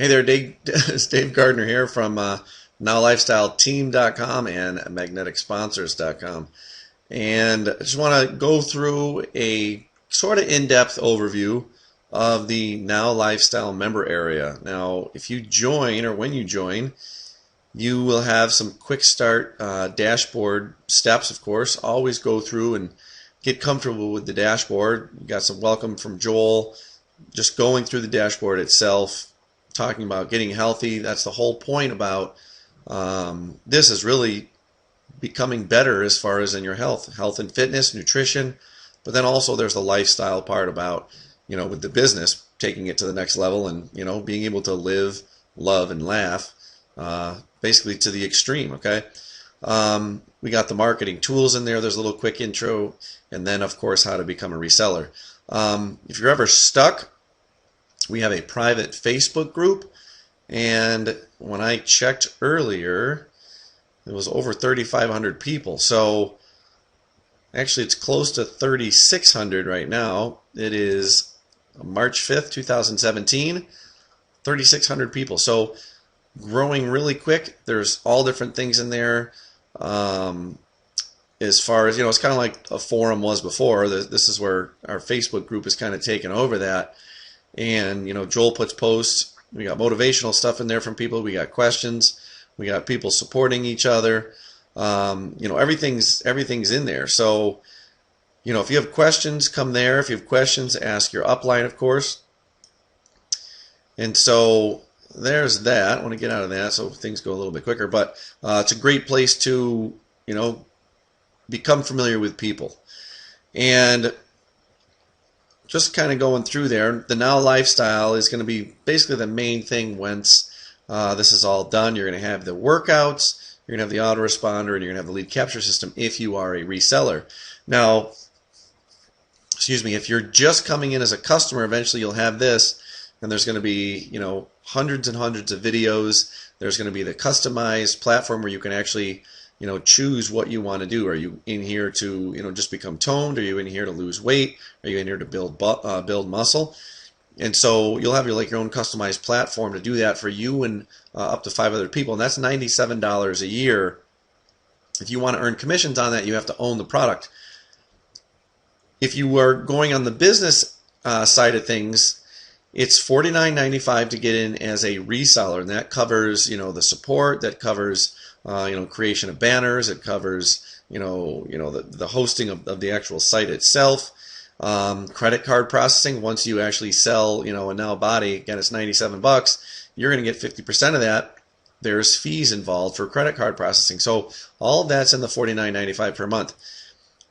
Hey there, Dave. It's Dave Gardner here from NowLifestyleTeam.com and MagneticSponsors.com. And I just want to go through a sort of in-depth overview of the Now Lifestyle member area. Now, if you join, or when you join, you will have some quick start dashboard steps, of course. Always go through and get comfortable with the dashboard. You got some welcome from Joel, just going through the dashboard itself, talking about getting healthy. That's the whole point about this, is really becoming better as far as in your health and fitness, nutrition, but then also there's the lifestyle part about, with the business, taking it to the next level and, being able to live, love, and laugh, basically to the extreme, okay? We got the marketing tools in there. There's a little quick intro, and then, of course, how to become a reseller. If you're ever stuck, we have a private Facebook group, and when I checked earlier, it was over 3,500 people. So actually it's close to 3,600 right now. It is March 5th, 2017, 3,600 people. So growing really quick. There's all different things in there. As far as, it's kind of like a forum was before. This is where our Facebook group is kind of taken over that. And, Joel puts posts. We got motivational stuff in there from people. We got questions. We got people supporting each other. Everything's in there. So, if you have questions, come there. If you have questions, ask your upline, of course. And so there's that. I want to get out of that so things go a little bit quicker. But it's a great place to, become familiar with people. And just kind of going through there, the Now Lifestyle is going to be basically the main thing once this is all done. You're going to have the workouts, you're going to have the Autoresponder, and you're going to have the lead capture system if you are a reseller. Now, if you're just coming in as a customer, eventually you'll have this, and there's going to be, hundreds and hundreds of videos. There's going to be the customized platform where you can actually, choose what you want to do. Are you in here to, just become toned? Are you in here to lose weight? Are you in here to build muscle? And so you'll have your own customized platform to do that for you and up to 5 other people. And that's $97 a year. If you want to earn commissions on that, you have to own the product. If you are going on the business side of things, it's $49.95 to get in as a reseller, and that covers, the support, that covers, creation of banners, it covers, the hosting of the actual site itself, credit card processing. Once you actually sell, a Now body, again, it's $97. You're going to get 50% of that. There's fees involved for credit card processing. So all of that's in the $49.95 per month.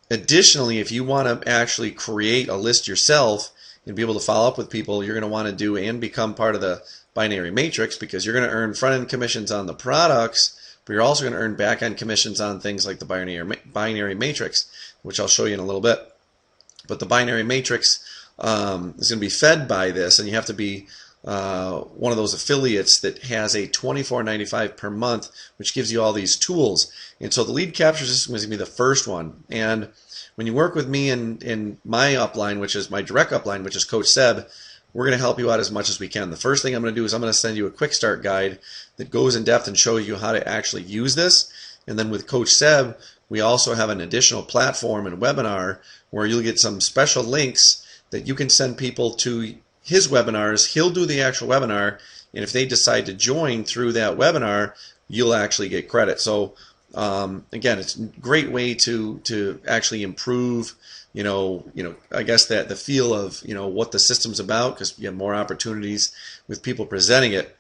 Additionally, if you want to actually create a list yourself and be able to follow up with people, you're going to want to do and become part of the binary matrix, because you're going to earn front-end commissions on the products, but you're also going to earn back-end commissions on things like the binary matrix, which I'll show you in a little bit. But the binary matrix is going to be fed by this, and you have to be one of those affiliates that has a $24.95 per month, which gives you all these tools. And so the lead capture system is going to be the first one. And when you work with me in my upline, which is my direct upline, which is Coach Seb, we're going to help you out as much as we can. The first thing I'm going to do is I'm going to send you a quick start guide that goes in depth and shows you how to actually use this. And then with Coach Seb, we also have an additional platform and webinar where you'll get some special links that you can send people to his webinars. He'll do the actual webinar, and if they decide to join through that webinar, you'll actually get credit. So again, it's a great way to actually improve, I guess that the feel of, what the system's about, because you have more opportunities with people presenting it.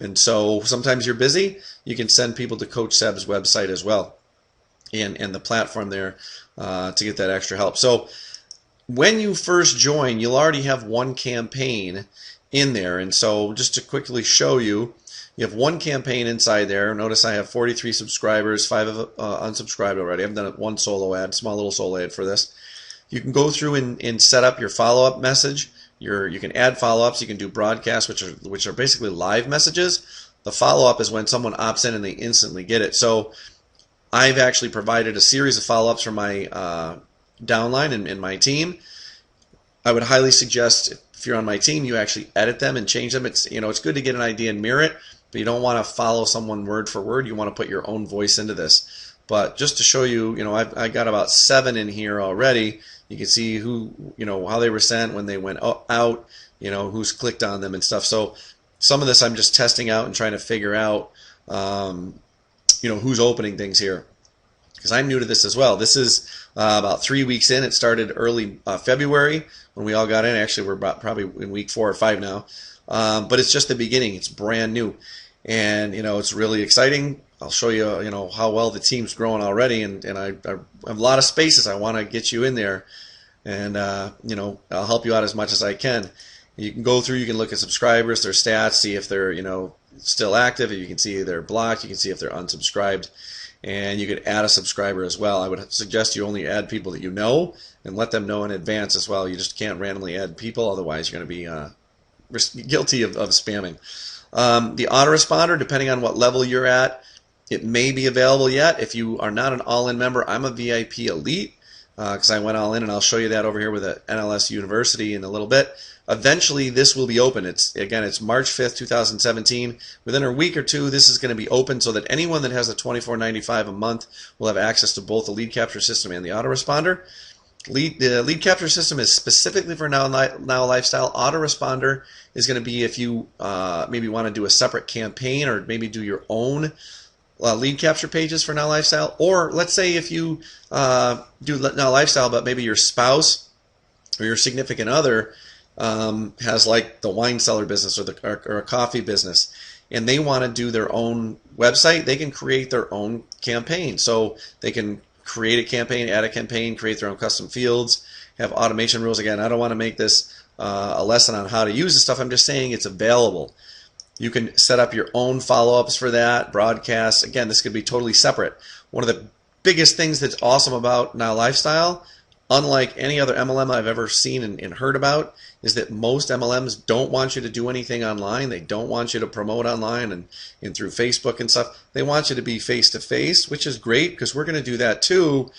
And so sometimes you're busy, you can send people to Coach Seb's website as well, and the platform there to get that extra help. So when you first join, you'll already have one campaign in there. And so just to quickly show you, you have one campaign inside there. Notice I have 43 subscribers, 5 have unsubscribed already. I've done one solo ad, small little solo ad for this. You can go through and set up your follow-up message. You can add follow-ups. You can do broadcasts, which are basically live messages. The follow-up is when someone opts in and they instantly get it. So I've actually provided a series of follow-ups for my downline and my team. I would highly suggest, if you're on my team, you actually edit them and change them. It's it's good to get an idea and mirror it, but you don't want to follow someone word for word. You want to put your own voice into this. But just to show you, I got about 7 in here already. You can see who, how they were sent, when they went out, who's clicked on them and stuff. So some of this I'm just testing out and trying to figure out, who's opening things here, because I'm new to this as well. This is about 3 weeks in. It started early February when we all got in. Actually, we're probably in week 4 or 5 now. But it's just the beginning. It's brand new. And, it's really exciting. I'll show you, how well the team's growing already. And I have a lot of spaces. I want to get you in there. And, I'll help you out as much as I can. You can go through, you can look at subscribers, their stats, see if they're, still active. You can see they're blocked. You can see if they're unsubscribed. And you could add a subscriber as well. I would suggest you only add people that you know and let them know in advance as well. You just can't randomly add people. Otherwise, you're going to be guilty of spamming. The autoresponder, depending on what level you're at, it may be available yet. If you are not an all-in member, I'm a VIP Elite because I went all in, and I'll show you that over here with the NLS University in a little bit. Eventually, this will be open. It's March 5th, 2017. Within a week or two, this is going to be open so that anyone that has a $24.95 a month will have access to both the lead capture system and the autoresponder. The lead capture system is specifically for Now Lifestyle. Autoresponder is going to be if you maybe want to do a separate campaign or maybe do your own lead capture pages for Now Lifestyle. Or let's say if you do Now Lifestyle, but maybe your spouse or your significant other has like the wine cellar business or a coffee business, and they want to do their own website, they can create their own campaign. So they can create a campaign, add a campaign, create their own custom fields, have automation rules. Again, I don't want to make this a lesson on how to use this stuff. I'm just saying it's available. You can set up your own follow-ups for that, broadcasts. Again, this could be totally separate. One of the biggest things that's awesome about Now Lifestyle, unlike any other MLM I've ever seen and heard about, is that most MLMs don't want you to do anything online. They don't want you to promote online and through Facebook and stuff. They want you to be face-to-face, which is great because we're going to do that too.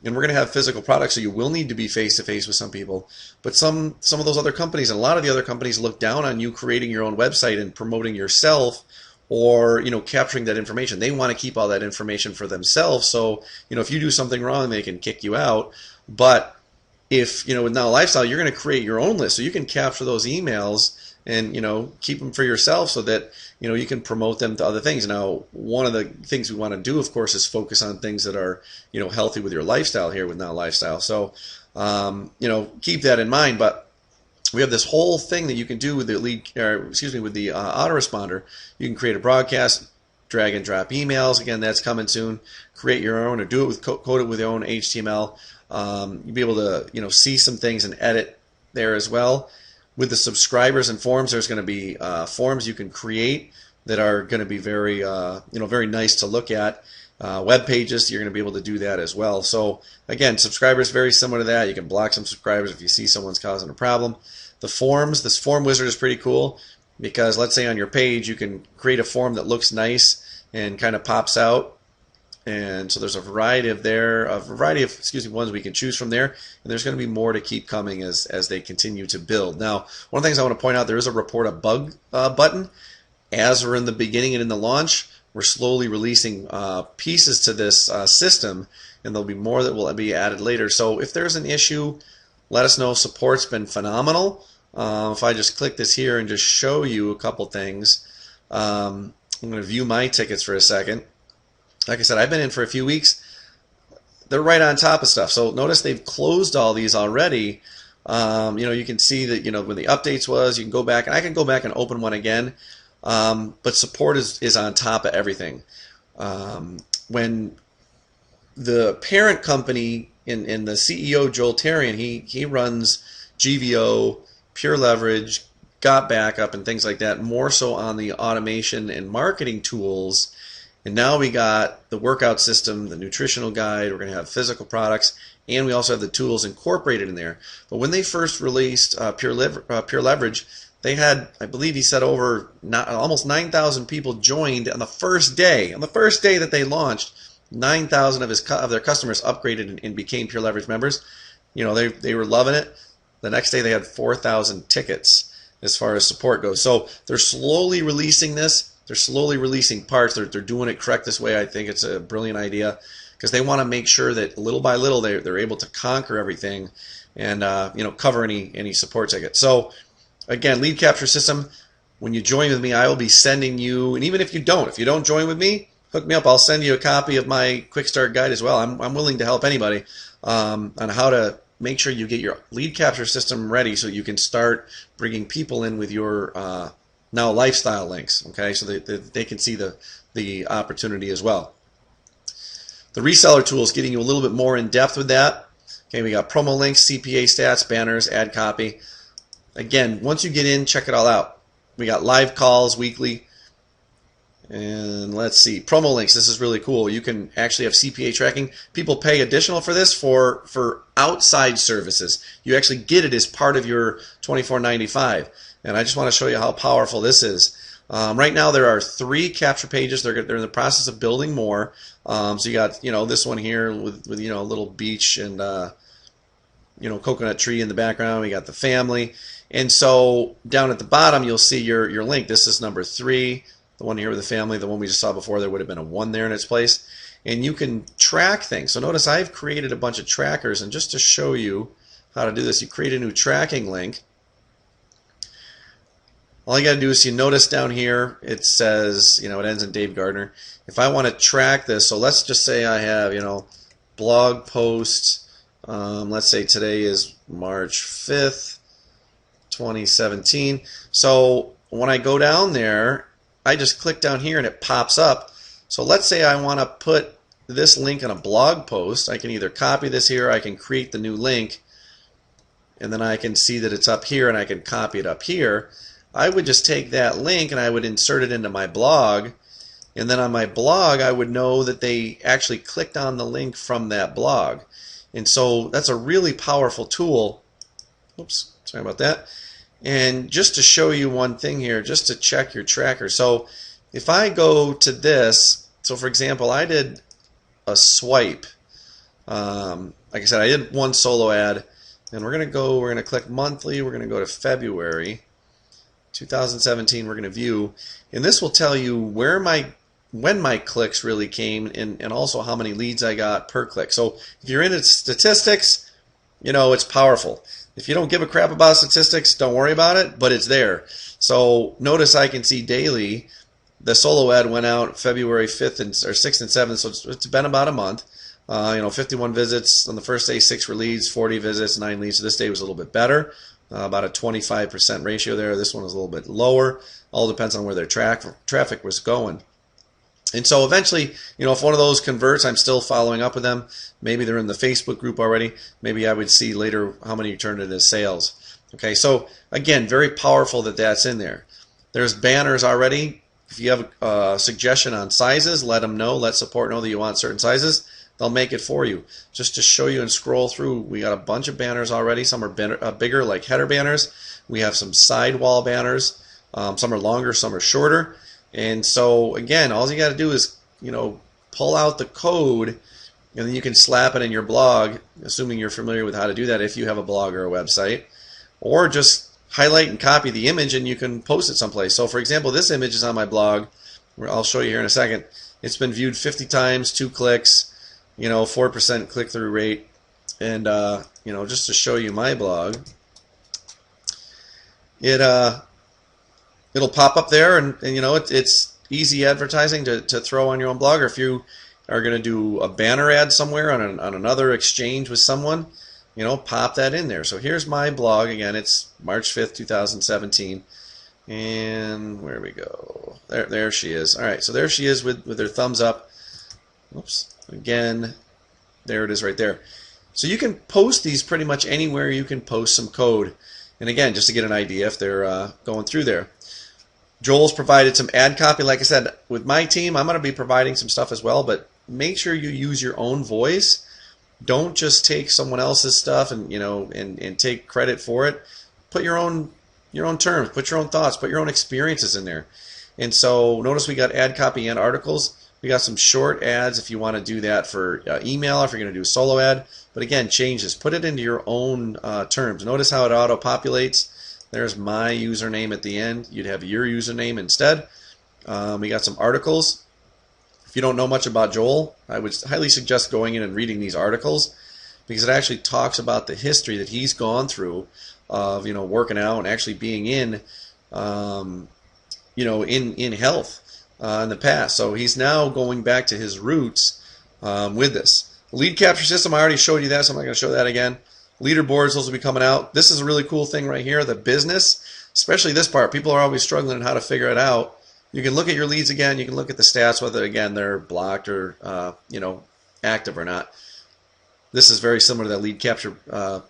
And we're going to have physical products, so you will need to be face-to-face with some people. But some of those other companies, and a lot of the other companies, look down on you creating your own website and promoting yourself, or capturing that information. They want to keep all that information for themselves. So if you do something wrong, they can kick you out. But if with Now Lifestyle, you're going to create your own list, so you can capture those emails and keep them for yourself, so that you can promote them to other things. Now, one of the things we want to do, of course, is focus on things that are healthy with your lifestyle here with Now Lifestyle. So keep that in mind. But we have this whole thing that you can do with the with the autoresponder. You can create a broadcast, drag and drop emails. Again, that's coming soon. Create your own, or do it with code it with your own HTML. You'll be able to see some things and edit there as well. With the subscribers and forms, there's going to be forms you can create that are going to be very very nice to look at. Web pages, you're going to be able to do that as well. So again, subscribers, very similar to that. You can block some subscribers if you see someone's causing a problem. The forms, this form wizard is pretty cool, because let's say on your page you can create a form that looks nice and kind of pops out. And so there's a variety of ones we can choose from there, and there's going to be more to keep coming as they continue to build. Now, one of the things I want to point out, there is a report a bug button. As we're in the beginning and in the launch, we're slowly releasing pieces to this system, and there'll be more that will be added later. So if there's an issue, let us know. Support's been phenomenal. If I just click this here and just show you a couple things, I'm going to view my tickets for a second. Like I said, I've been in for a few weeks. They're right on top of stuff. So notice they've closed all these already. You can see that when the updates was, you can go back, and I can go back and open one again. But support is on top of everything. When the parent company in the CEO, Joel Therien, he runs GVO, Pure Leverage, Got Backup, and things like that, more so on the automation and marketing tools. And now we got the workout system, the nutritional guide, we're going to have physical products, and we also have the tools incorporated in there. But when they first released Pure Leverage, they had, I believe he said, almost 9,000 people joined on the first day. On the first day that they launched, 9,000 of their customers upgraded and became Pure Leverage members. They were loving it. The next day they had 4,000 tickets as far as support goes. So they're slowly releasing this. They're slowly releasing parts. They're doing it correct this way. I think it's a brilliant idea because they want to make sure that little by little they're able to conquer everything and cover any support tickets. So again, lead capture system. When you join with me, I will be sending you, and even if you don't join with me, hook me up. I'll send you a copy of my quick start guide as well. I'm willing to help anybody on how to make sure you get your lead capture system ready so you can start bringing people in with your now lifestyle links, okay, so that they can see the opportunity as well. The reseller tool is getting you a little bit more in depth with that. Okay, we got promo links, CPA stats, banners, ad copy. Again, once you get in, check it all out. We got live calls weekly. And let's see, promo links. This is really cool. You can actually have CPA tracking. People pay additional for this for outside services. You actually get it as part of your $24.95. And I just want to show you how powerful this is. Right now there are 3 capture pages. They're in the process of building more. So you got this one here with a little beach and coconut tree in the background. We got the family. And so down at the bottom you'll see your link. This is number 3. The one here with the family, the one we just saw before, there would have been a 1 there in its place. And you can track things. So notice I've created a bunch of trackers, and just to show you how to do this, you create a new tracking link. All you got to do is you notice down here it says, it ends in Dave Gardner. If I want to track this, so let's just say I have, blog posts. Let's say today is March 5th, 2017. So when I go down there, I just click down here and it pops up. So let's say I want to put this link in a blog post. I can either copy this here, I can create the new link, and then I can see that it's up here and I can copy it up here. I would just take that link and I would insert it into my blog, and then on my blog I would know that they actually clicked on the link from that blog. And so that's a really powerful tool. Oops, sorry about that. And just to show you one thing here, just to check your tracker. So if I go to this, so for example, I did a swipe. Like I said, I did 1 solo ad, and we're going to click monthly. We're going to go to February 2017. We're going to view, and this will tell you when my clicks really came, and also how many leads I got per click. So if you're into statistics, it's powerful. If you don't give a crap about statistics, don't worry about it, but it's there. So notice I can see daily the solo ad went out February 5th or 6th and 7th, so it's been about a month. 51 visits on the first day, 6 were leads, 40 visits, 9 leads. So this day was a little bit better, about a 25% ratio there. This one was a little bit lower. All depends on where their traffic was going. And so eventually, if one of those converts, I'm still following up with them. Maybe they're in the Facebook group already. Maybe I would see later how many turned into sales. Okay, so again, very powerful that that's in there. There's banners already. If you have a suggestion on sizes, let them know. Let support know that you want certain sizes. They'll make it for you. Just to show you and scroll through, we got a bunch of banners already. Some are bigger, like header banners. We have some sidewall banners. Some are longer, some are shorter. And so again, all you got to do is pull out the code, and then you can slap it in your blog, assuming you're familiar with how to do that if you have a blog or a website, or just highlight and copy the image and you can post it someplace. So for example, this image is on my blog. I'll show you here in a second. It's been viewed 50 times, 2 clicks, 4% click-through rate, and just to show you my blog, it'll pop up there, and it's easy advertising to throw on your own blog. Or if you are going to do a banner ad somewhere on another exchange with someone, pop that in there. So here's my blog again. It's March 5th, 2017, and where we go? There she is. All right, so there she is with her thumbs up. Oops. Again, there it is right there. So you can post these pretty much anywhere you can post some code. And again, just to get an idea if they're going through there. Joel's provided some ad copy. Like I said, with my team, I'm going to be providing some stuff as well, but make sure you use your own voice. Don't just take someone else's stuff and take credit for it. Put your own terms, put your own thoughts, put your own experiences in there. And so notice we got ad copy and articles. We got some short ads if you want to do that for email, if you're going to do a solo ad. But again, change this. Put it into your own terms. Notice how it auto-populates. There's my username at the end. You'd have your username instead. We got some articles. If you don't know much about Joel, I would highly suggest going in and reading these articles, because it actually talks about the history that he's gone through of, you know, working out and actually being in, you know, in health in the past. So he's now going back to his roots with this. Lead capture system, I already showed you that, so I'm not going to show that again. Leaderboards, those will be coming out. This is a really cool thing right here, the business, especially this part. People are always struggling on how to figure it out. You can look at your leads again. You can look at the stats, whether, again, they're blocked or, you know, active or not. This is very similar to that lead capture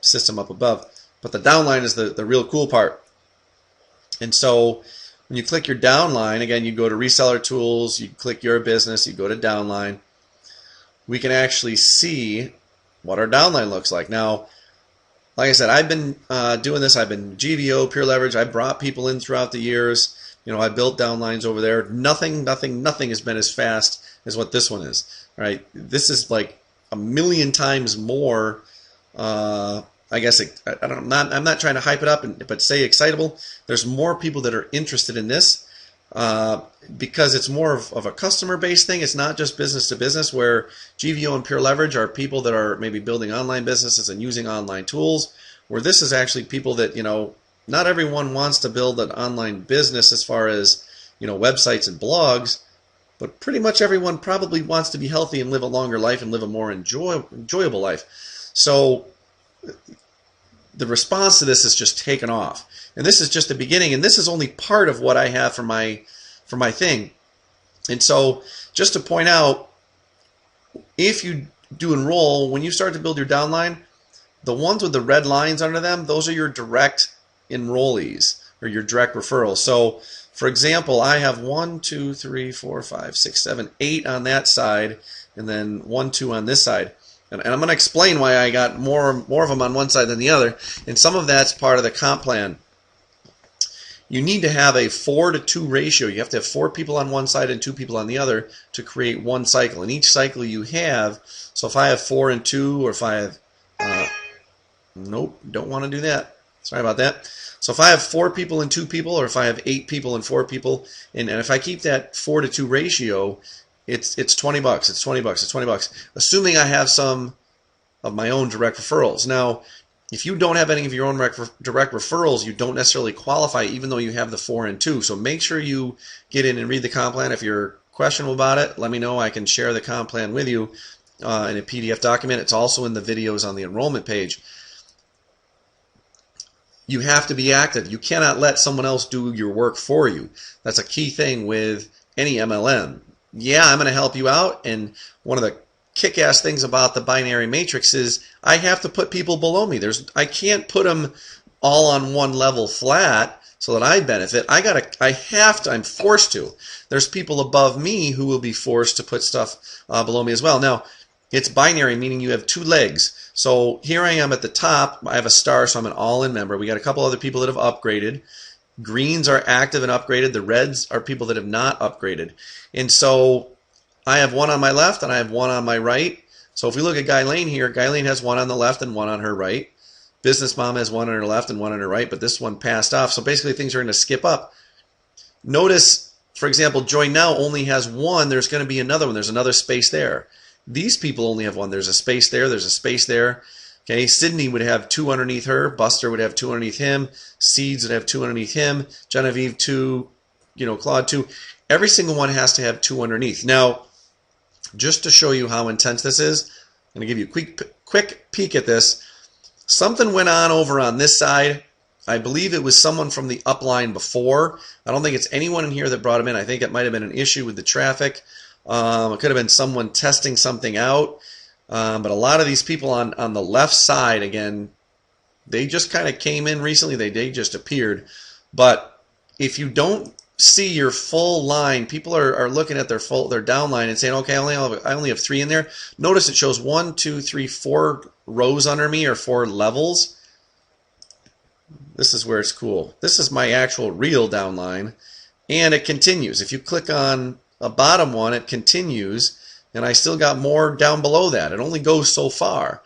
system up above. But the downline is the real cool part. And so when you click your downline, again, you go to reseller tools, you click your business, you go to downline. We can actually see what our downline looks like. Now, like I said, I've been doing this. I've been GVO, Pure Leverage. I brought people in throughout the years. You know, I built downlines over there. Nothing has been as fast as what this one is. Right? This is like a million times more. I guess I don't. I'm not trying to hype it up, but say excitable. There's more people that are interested in this because it's more of a customer-based thing. It's not just business to business, where GVO and Pure Leverage are people that are maybe building online businesses and using online tools. Where this is actually people that, you know, not everyone wants to build an online business as far as, you know, websites and blogs, but pretty much everyone probably wants to be healthy and live a longer life and live a more enjoyable life. So the response to this is just taken off. And this is just the beginning, and this is only part of what I have for my thing. And so just to point out, if you do enroll, when you start to build your downline, the ones with the red lines under them, those are your direct enrollees or your direct referrals. So for example, I have 1, 2, 3, 4, 5, 6, 7, 8 on that side, and then 1, 2 on this side. And I'm going to explain why I got more of them on one side than the other. And some of that's part of the comp plan. You need to have a 4-to-2 ratio. You have to have 4 people on one side and 2 people on the other to create one cycle. And each cycle you have, so if I have 4 and 2, or if I have, nope, don't want to do that. Sorry about that. So if I have 4 people and 2 people, or if I have 8 people and 4 people, and if I keep that 4-to-2 ratio, it's $20. It's $20. It's $20. Assuming I have some of my own direct referrals. Now, if you don't have any of your own direct referrals, you don't necessarily qualify, even though you have the 4 and 2. So make sure you get in and read the comp plan. If you're questionable about it, let me know. I can share the comp plan with you in a PDF document. It's also in the videos on the enrollment page. You have to be active. You cannot let someone else do your work for you. That's a key thing with any MLM. Yeah, I'm going to help you out, and one of the kick-ass things about the binary matrix is I have to put people below me. I can't put them all on one level flat so that I benefit. I'm forced to. There's people above me who will be forced to put stuff below me as well. Now, it's binary, meaning you have 2 legs. So here I am at the top. I have a star, so I'm an all-in member. We got a couple other people that have upgraded. Greens are active and upgraded. The reds are people that have not upgraded. And so I have 1 on my left and I have 1 on my right. So if we look at Guylaine here, Guylaine has 1 on the left and 1 on her right. Business Mom has 1 on her left and 1 on her right, but this one passed off. So basically things are going to skip up. Notice, for example, Joy Now only has 1. There's going to be another one. There's another space there. These people only have 1. There's a space there. There's a space there. Okay, Sydney would have 2 underneath her. Buster would have 2 underneath him. Seeds would have 2 underneath him. Genevieve 2. Claude 2. Every single one has to have 2 underneath. Now, just to show you how intense this is, I'm going to give you a quick peek at this. Something went on over on this side. I believe it was someone from the upline before. I don't think it's anyone in here that brought him in. I think it might have been an issue with the traffic. It could have been someone testing something out. But a lot of these people on the left side, again, they just kind of came in recently. They just appeared. But if you don't see your full line, people are looking at their downline and saying, okay, I only have 3 in there. Notice it shows 1, 2, 3, 4 rows under me, or 4 levels. This is where it's cool. This is my actual real downline, and it continues. If you click on a bottom one, it continues, and I still got more down below that. It only goes so far.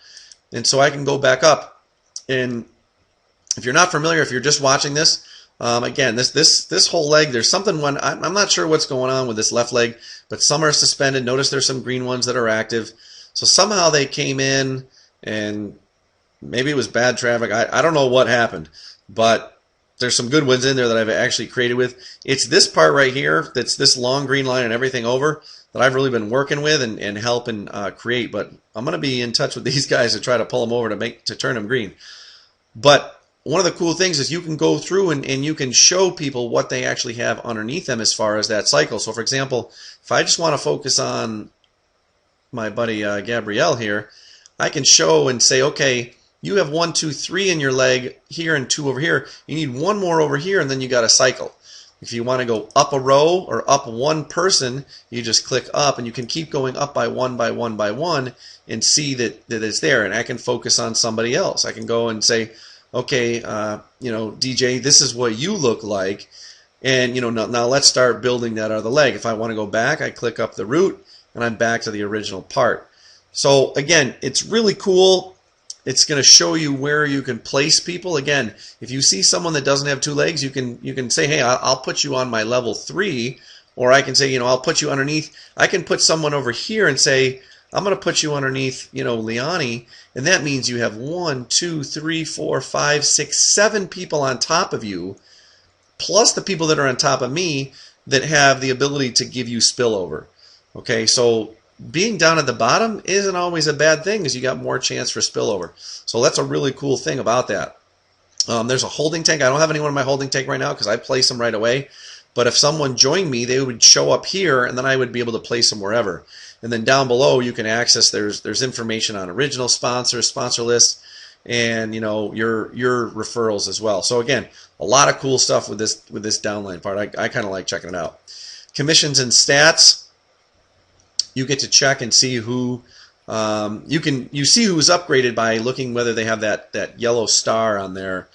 And so I can go back up. And if you're not familiar, if you're just watching this, again, this whole leg, there's something when I'm not sure what's going on with this left leg, but some are suspended. Notice there's some green ones that are active. So somehow they came in, and maybe it was bad traffic. I don't know what happened, but there's some good ones in there that I've actually created with. It's this part right here that's this long green line and everything over that I've really been working with and helping create. But I'm going to be in touch with these guys to try to pull them over to turn them green. But one of the cool things is you can go through and you can show people what they actually have underneath them as far as that cycle. So for example, if I just want to focus on my buddy Gabrielle here, I can show and say, okay, you have 1, 2, 3 in your leg here and 2 over here. You need 1 more over here, and then you got a cycle. If you want to go up a row or up 1 person, you just click up, and you can keep going up by 1 by 1 by 1 and see that it's there. And I can focus on somebody else. I can go and say, okay, DJ, this is what you look like, and now let's start building that other leg. If I want to go back, I click up the root, and I'm back to the original part. So again, it's really cool. It's going to show you where you can place people. Again, if you see someone that doesn't have 2 legs, you can say, hey, I'll put you on my level 3, or I can say, I'll put you underneath. I can put someone over here and say, I'm going to put you underneath, Leonie, and that means you have 1, 2, 3, 4, 5, 6, 7 people on top of you, plus the people that are on top of me that have the ability to give you spillover. Okay, so being down at the bottom isn't always a bad thing, because you got more chance for spillover. So that's a really cool thing about that. There's a holding tank. I don't have anyone in my holding tank right now because I place them right away. But if someone joined me, they would show up here, and then I would be able to place them wherever. And then down below, you can access. There's information on original sponsors, sponsor lists, and your referrals as well. So again, a lot of cool stuff with this downline part. I kind of like checking it out. Commissions and stats. You get to check and see who you see who's upgraded by looking whether they have that yellow star on their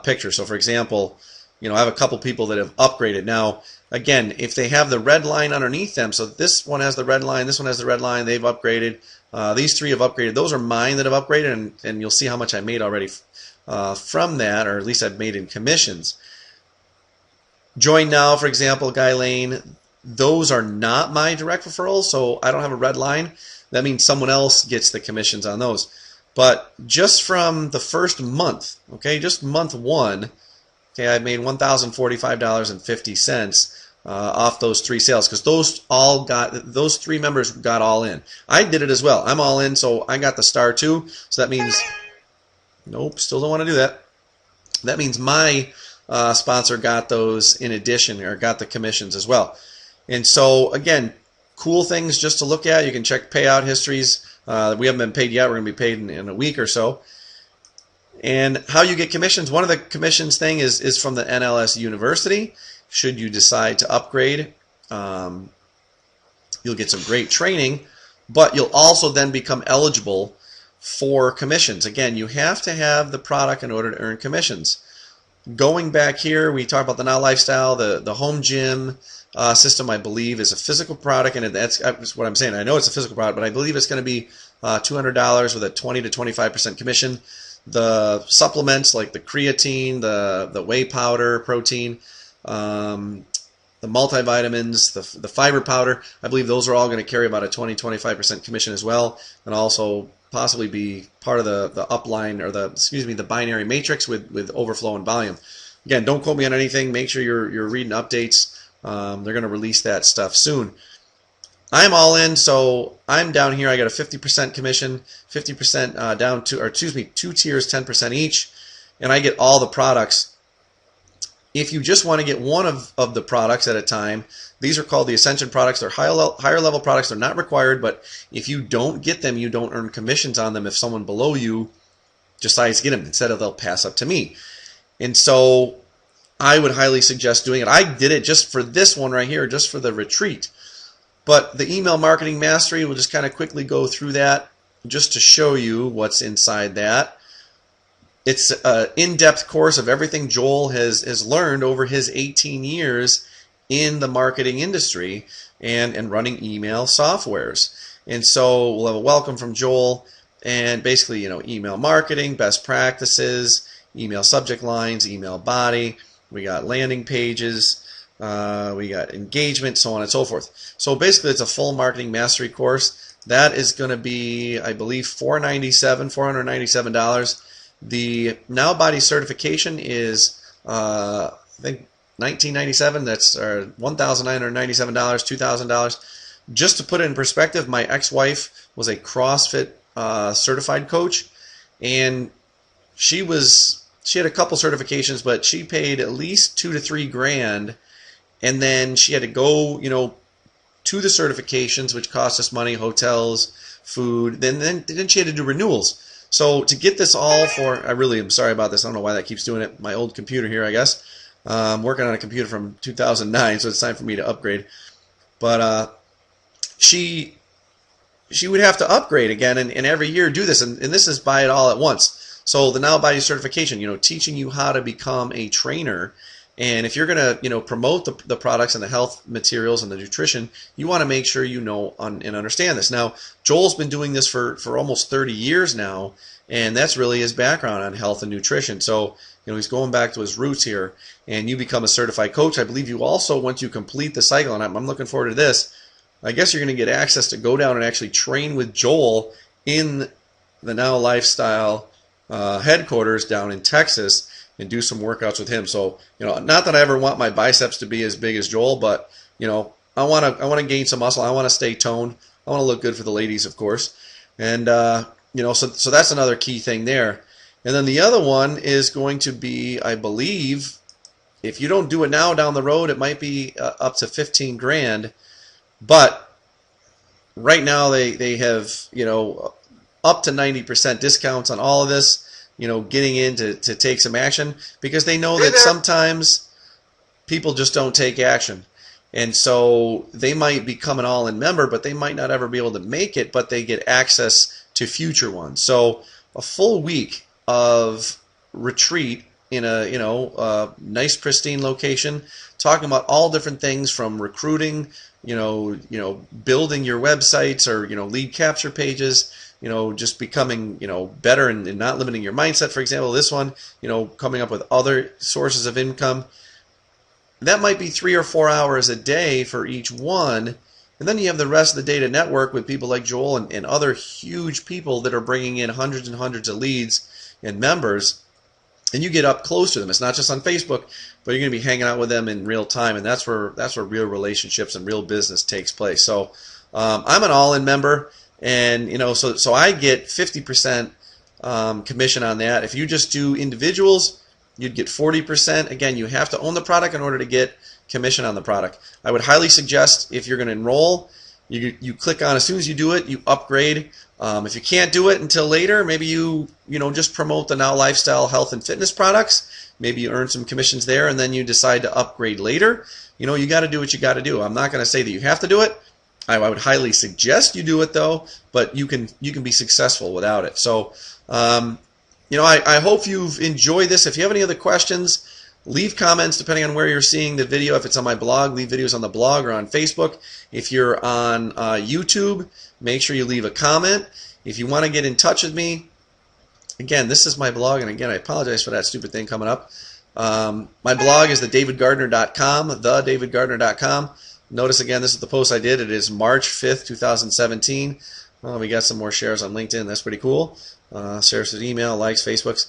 picture. So for example, I have a couple people that have upgraded. Now again, if they have the red line underneath them, so this one has the red line, this one has the red line, they've upgraded. These 3 have upgraded. Those are mine that have upgraded, and you'll see how much I made already from that, or at least I've made in commissions. Join now, for example, Guy Lane. Those are not my direct referrals, so I don't have a red line. That means someone else gets the commissions on those. But just from the first month, okay, just month 1, okay, I've made $1,045.50 off those 3 sales, because those 3 members got all in. I did it as well. I'm all in, so I got the star too. So that means, nope, still don't want to do that. That means my sponsor got those in addition, or got the commissions as well. And so, again, cool things just to look at. You can check payout histories. We haven't been paid yet. We're going to be paid in a week or so. And how you get commissions. One of the commissions thing is from the NLS University. Should you decide to upgrade, you'll get some great training, but you'll also then become eligible for commissions. Again, you have to have the product in order to earn commissions. Going back here, we talked about the Now Lifestyle, the home gym system, I believe, is a physical product, and that's what I'm saying. I know it's a physical product, but I believe it's going to be $200 with a 20 to 25% commission. The supplements like the creatine, the whey powder, protein, the multivitamins, the fiber powder, I believe those are all going to carry about a 20-25% commission as well, and also possibly be part of the upline, or the binary matrix with overflow and volume. Again, don't quote me on anything. Make sure you're reading updates. They're going to release that stuff soon. I'm all in, so I'm down here. I got a 50% commission, 50% down to, or excuse me, 2 tiers, 10% each, and I get all the products. If you just want to get one of the products at a time, these are called the Ascension products. They're higher level products. They're not required, but if you don't get them, you don't earn commissions on them if someone below you decides to get them. Instead of, they'll pass up to me. And so I would highly suggest doing it. I did it just for this one right here, just for the retreat. But the Email Marketing Mastery, we'll just kind of quickly go through that just to show you what's inside that. It's an in-depth course of everything Joel has learned over his 18 years in the marketing industry and running email softwares. And so we'll have a welcome from Joel, and basically, email marketing, best practices, email subject lines, email body. We got landing pages, we got engagement, so on and so forth. So basically, it's a full marketing mastery course. That is going to be, I believe, $497. The Now Body certification is, I think, $1997. That's $1,997, $2,000. Just to put it in perspective, my ex-wife was a CrossFit certified coach, and she had a couple certifications, but she paid at least $2,000 to $3,000, and then she had to go, to the certifications, which cost us money, hotels, food. Then she had to do renewals. So to get this all for, I really am sorry about this. I don't know why that keeps doing it. My old computer here, I guess. I'm working on a computer from 2009, so it's time for me to upgrade. But she would have to upgrade again, and every year do this, and this is buy it all at once. So the Now Body certification, teaching you how to become a trainer. And if you're going to, promote the products and the health materials and the nutrition, you want to make sure you know and understand this. Now, Joel's been doing this for almost 30 years now, and that's really his background on health and nutrition. So, he's going back to his roots here, and you become a certified coach. I believe you also, once you complete the cycle, and I'm looking forward to this, I guess you're going to get access to go down and actually train with Joel in the Now Lifestyle headquarters down in Texas, and do some workouts with him. So, not that I ever want my biceps to be as big as Joel, but, I want to gain some muscle. I want to stay toned. I want to look good for the ladies, of course. And, so that's another key thing there. And then the other one is going to be, I believe, if you don't do it now down the road, it might be up to $15,000. But right now they have, up to 90% discounts on all of this. Getting in to take some action, because they know that sometimes people just don't take action. And so they might become an all-in member, but they might not ever be able to make it, but they get access to future ones. So a full week of retreat in a nice pristine location, talking about all different things from recruiting, building your websites or lead capture pages, just becoming, better and not limiting your mindset. For example, this one, coming up with other sources of income. That might be 3 or 4 hours a day for each one. And then you have the rest of the day to network with people like Joel and other huge people that are bringing in hundreds and hundreds of leads and members. And you get up close to them. It's not just on Facebook, but you're going to be hanging out with them in real time. And that's where real relationships and real business takes place. So I'm an all-in member. And, so I get 50% commission on that. If you just do individuals, you'd get 40%. Again, you have to own the product in order to get commission on the product. I would highly suggest, if you're going to enroll, you click on, as soon as you do it, you upgrade. If you can't do it until later, maybe you just promote the Now Lifestyle health and fitness products. Maybe you earn some commissions there, and then you decide to upgrade later. You got to do what you got to do. I'm not going to say that you have to do it. I would highly suggest you do it, though, but you can be successful without it. So, I hope you've enjoyed this. If you have any other questions, leave comments depending on where you're seeing the video. If it's on my blog, leave videos on the blog or on Facebook. If you're on YouTube, make sure you leave a comment. If you want to get in touch with me, again, this is my blog, and again, I apologize for that stupid thing coming up. My blog is DaveGardner.com, DaveGardner.com. Notice again, this is the post I did. It is March 5th, 2017. We got some more shares on LinkedIn. That's pretty cool. Shares to email, likes, Facebooks,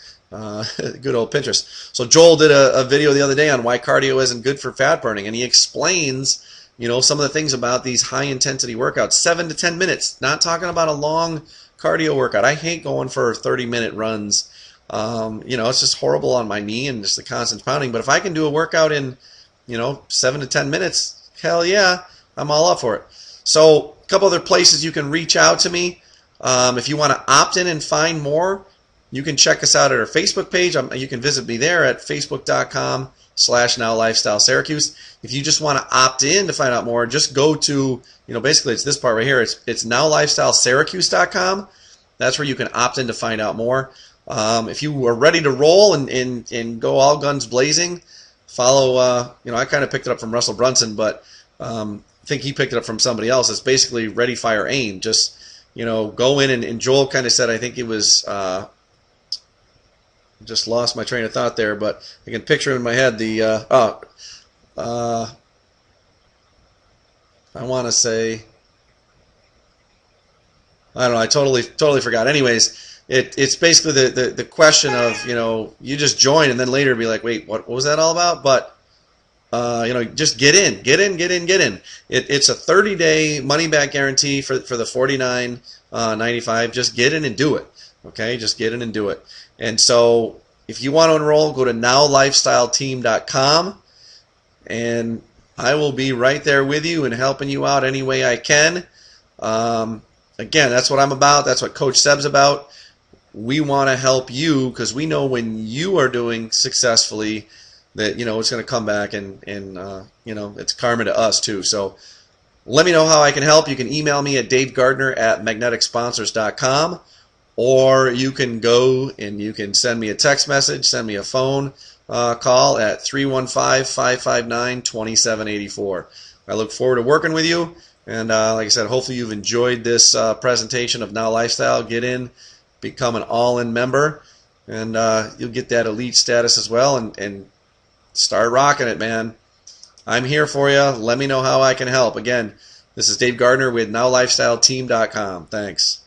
good old Pinterest. So Joel did a video the other day on why cardio isn't good for fat burning, and he explains, some of the things about these high-intensity workouts, 7 to 10 minutes. Not talking about a long cardio workout. I hate going for 30-minute runs. It's just horrible on my knee and just the constant pounding. But if I can do a workout in, 7 to 10 minutes, hell yeah, I'm all up for it. So a couple other places you can reach out to me. If you want to opt in and find more, you can check us out at our Facebook page. You can visit me there at facebook.com/NowLifestyleSyracuse. If you just want to opt in to find out more, just go to, basically it's this part right here. It's NowLifestyleSyracuse.com. That's where you can opt in to find out more. If you are ready to roll and go all guns blazing, follow, I kind of picked it up from Russell Brunson, but I think he picked it up from somebody else. It's basically ready, fire, aim. Just, go in, and Joel kind of said, I think it was, just lost my train of thought there, but I can picture in my head I want to say, I don't know, I totally forgot. Anyways, it's basically the question of, you just join and then later be like, wait, what was that all about? But, just get in. It's a 30-day money-back guarantee for the $49.95. Just get in and do it. Okay, just get in and do it. And so if you want to enroll, go to nowlifestyleteam.com, and I will be right there with you and helping you out any way I can. Again, that's what I'm about. That's what Coach Seb's about. We want to help you because we know when you are doing successfully that, it's going to come back and it's karma to us too. So let me know how I can help. You can email me at DaveGardner@MagneticSponsors.com, or you can go and you can send me a text message, send me a phone call at 315-559-2784. I look forward to working with you. And like I said, hopefully you've enjoyed this presentation of Now Lifestyle. Get in, become an all-in member, and you'll get that elite status as well, and start rocking it, man. I'm here for you. Let me know how I can help. Again, this is Dave Gardner with NowLifestyleTeam.com. Thanks.